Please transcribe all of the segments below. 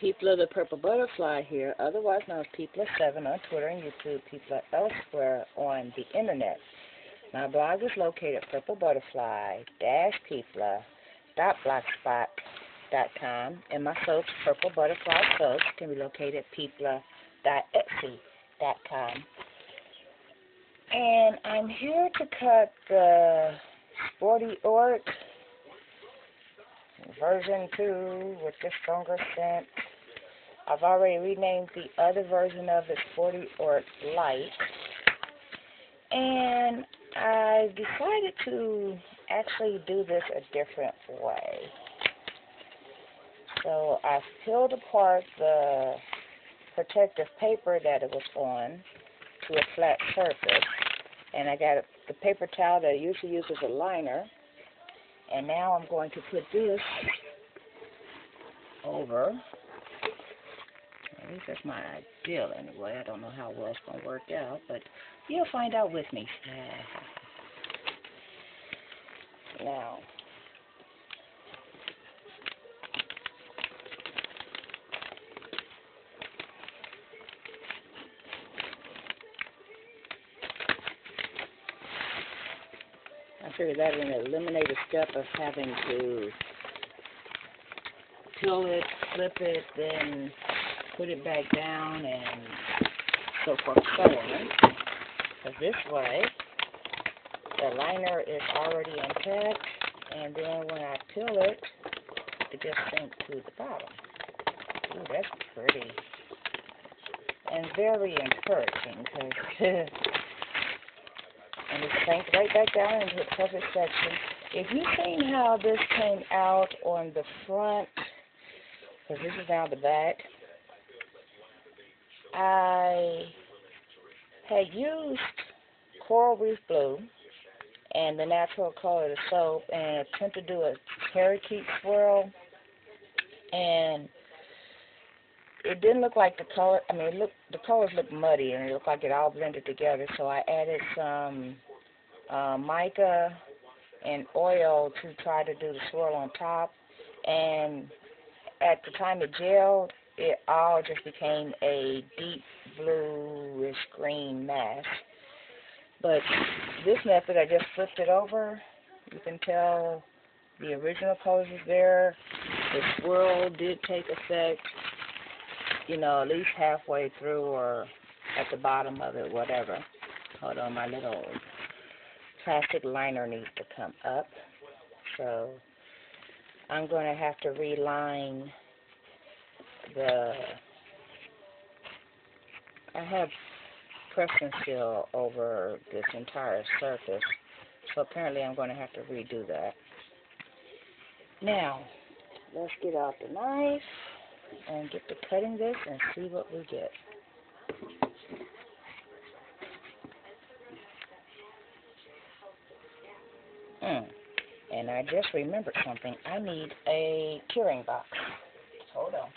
People of the Purple Butterfly here, otherwise known as People7 on Twitter and YouTube, People elsewhere on the internet. My blog is located at purplebutterfly-people.blogspot.com, and my soaps, Purple Butterfly Soaps, can be located at people.etsy.com. And I'm here to cut the Sporty-Ort version 2 with the stronger scent. I've already renamed the other version of it Sporty-Ort Light. And I decided to actually do this a different way. So I've peeled apart the protective paper that it was on to a flat surface. And I got the paper towel that I usually use as a liner. And now I'm going to put this over. At least that's my ideal anyway. I don't know how well it's going to work out, but you'll find out with me. Now, I figured that would eliminate a step of having to peel it, flip it, then put it back down, and so forth and so on. Because this way, the liner is already intact, and then when I peel it, it just sinks to the bottom. Ooh, that's pretty. And very encouraging, because and it sinks right back down into the perfect section. If you've seen how this came out on the front, because this is now the back, I had used coral reef blue and the natural color of the soap and attempted to do a parakeet swirl, and it didn't look like the color. I mean, the colors looked muddy and it looked like it all blended together. So I added some mica and oil to try to do the swirl on top, and at the time it gelled, it all just became a deep bluish green mass. But this method, I just flipped it over. You can tell the original colors is there. The swirl did take effect, you know, at least halfway through or at the bottom of it, whatever. Hold on, my little plastic liner needs to come up. So I'm going to have to reline I have press and seal over this entire surface, so apparently I'm going to have to redo that. Now, let's get out the knife and get to cutting this and see what we get. And I just remembered something. I need a curing box. Hold on.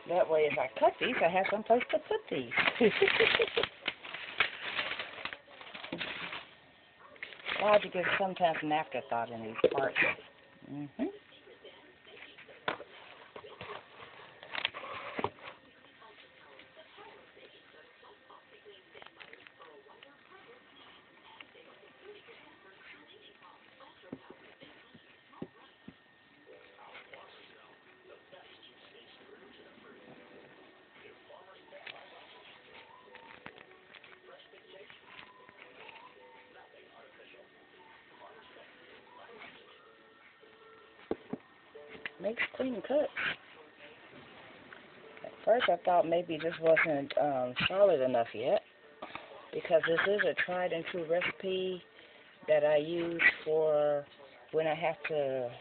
That way, if I cut these, I have some place to put these. Logic is sometimes an afterthought in these parts. Makes clean cuts. At first I thought maybe this wasn't solid enough yet, because this is a tried and true recipe that I use for when I have to,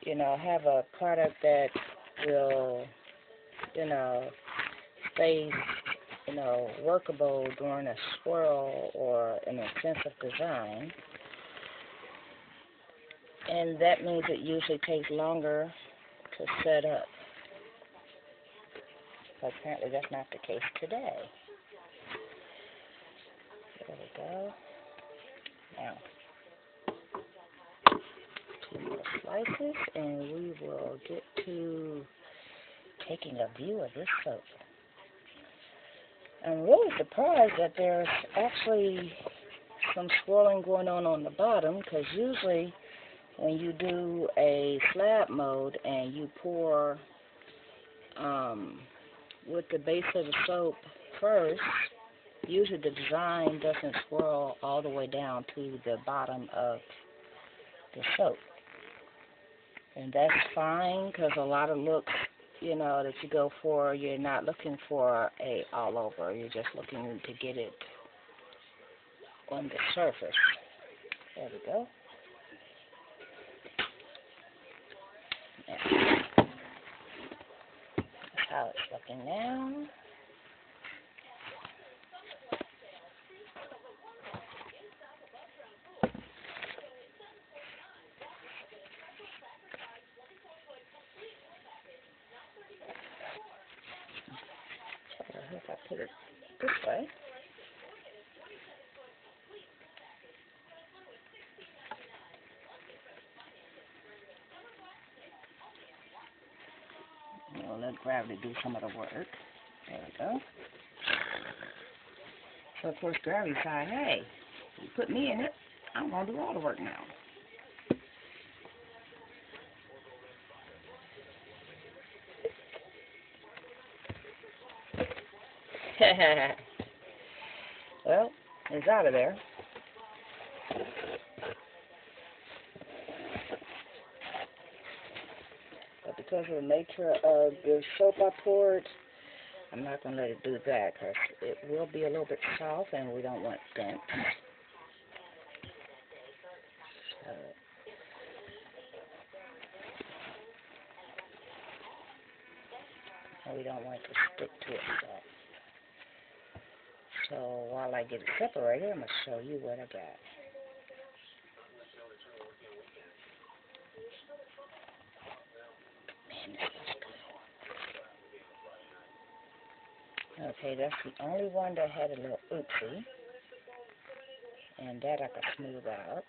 you know, have a product that will, you know, stay, you know, workable during a swirl or an intensive design. And that means it usually takes longer to set up. But apparently that's not the case today. There we go. Now, 2 more slices, and we will get to taking a view of this soap. I'm really surprised that there's actually some swirling going on the bottom, because usually when you do a slab mode and you pour with the base of the soap first, usually the design doesn't swirl all the way down to the bottom of the soap. And that's fine, because a lot of looks, you know, that you go for, you're not looking for a all over. You're just looking to get it on the surface. There we go. That's how it's looking now. If I put it this way. We'll let gravity do some of the work. There we go. So of course gravity said, hey, you put me in it, I'm going to do all the work now. Well, it's out of there. But because of the nature of the soap I poured, I'm not going to let it do that, because it will be a little bit soft and we don't want dent. And we don't want it to stick to itself. So while I get it separated, I'm going to show you what I got. Man, this looks good. Okay, that's the only one that had a little oopsie. And that I can smooth out.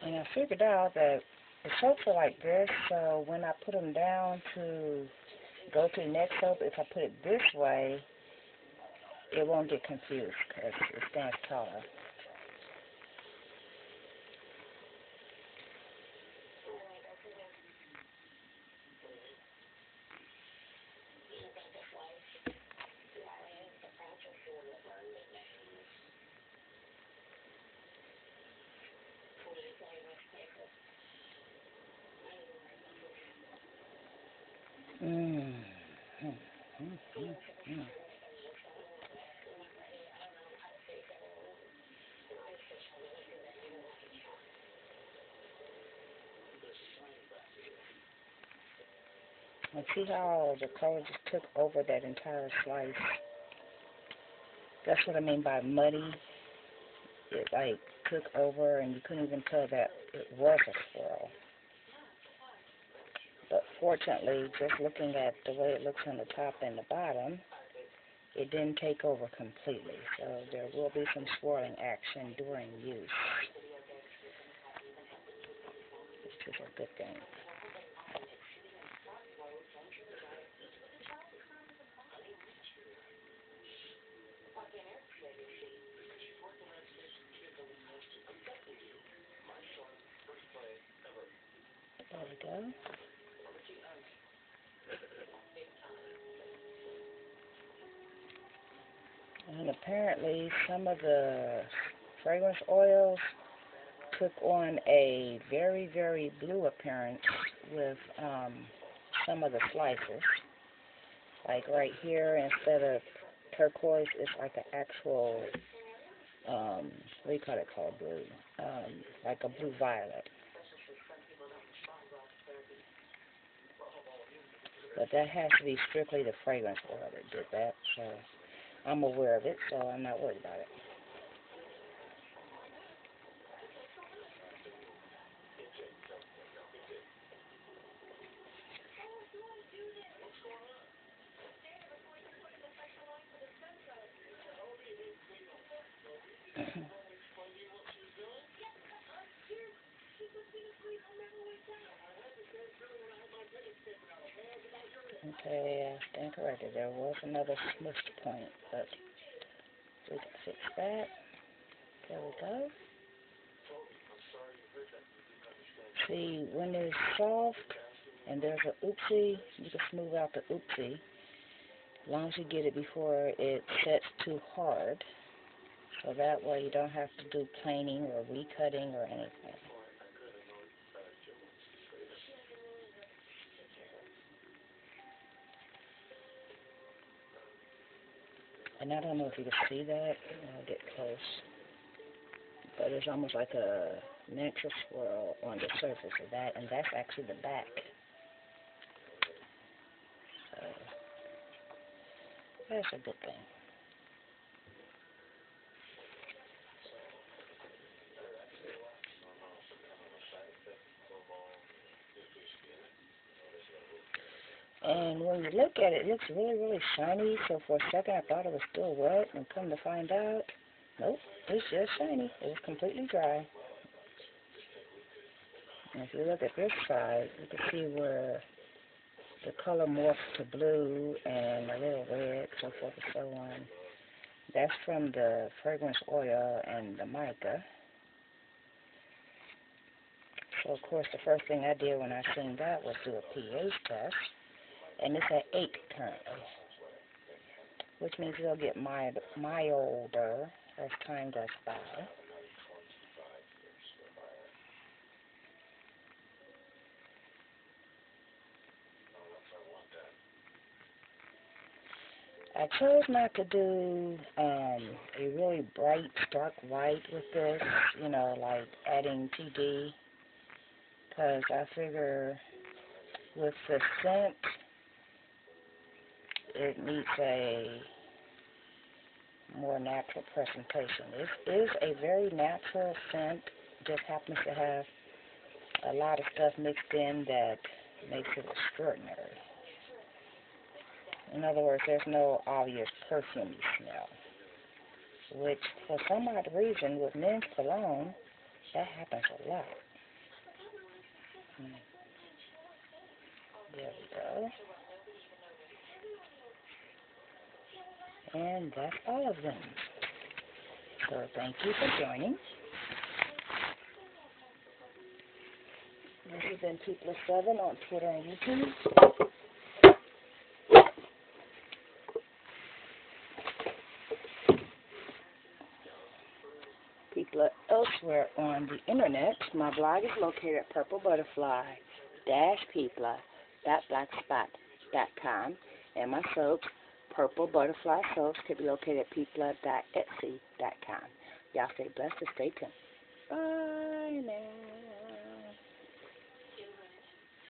And I figured out that the soaps are like this, so when I put them down to go to the next soap, if I put it this way, it won't get confused because it stands taller. And see how the color just took over that entire slice? That's what I mean by muddy. It like took over and you couldn't even tell that it was a swirl. But fortunately, just looking at the way it looks on the top and the bottom, it didn't take over completely. So there will be some swirling action during use, which is a good thing. There we go. And apparently some of the fragrance oils took on a very, very blue appearance with some of the slices. Like right here, instead of turquoise, it's like an actual, what do you call it, called blue? Like a blue violet. But that has to be strictly the fragrance oil that did that, so I'm aware of it, so I'm not worried about it. Okay, I stand corrected. There was another smushed point, but we can fix that. There we go. See, when it's soft and there's an oopsie, you can smooth out the oopsie. As long as you get it before it sets too hard. So that way you don't have to do planing or recutting or anything. And I don't know if you can see that. I'll get close. But it's almost like a natural swirl on the surface of that, and that's actually the back. So that's a good thing. And when you look at it, it looks really, really shiny. So for a second, I thought it was still wet, and come to find out, nope, it's just shiny. It's completely dry. And if you look at this side, you can see where the color morphs to blue and a little red, so forth and so on. That's from the fragrance oil and the mica. So, of course, the first thing I did when I seen that was do a pH test. And it's at 8 currently, which means it'll get milder as time goes by. I chose not to do a really bright, stark white with this, you know, like adding TD, because I figure with the scent, it needs a more natural presentation. It is a very natural scent, just happens to have a lot of stuff mixed in that makes it extraordinary. In other words, there's no obvious perfume smell, which for some odd reason with men's cologne, that happens a lot. There we go. And that's all of them. So thank you for joining. This has been People7 on Twitter and YouTube. People elsewhere on the internet. My blog is located at purplebutterfly-people.blogspot.com, and my soaps, Purple Butterfly Soaps, can be located at people.etsy.com. Y'all stay blessed and stay tuned. Bye now.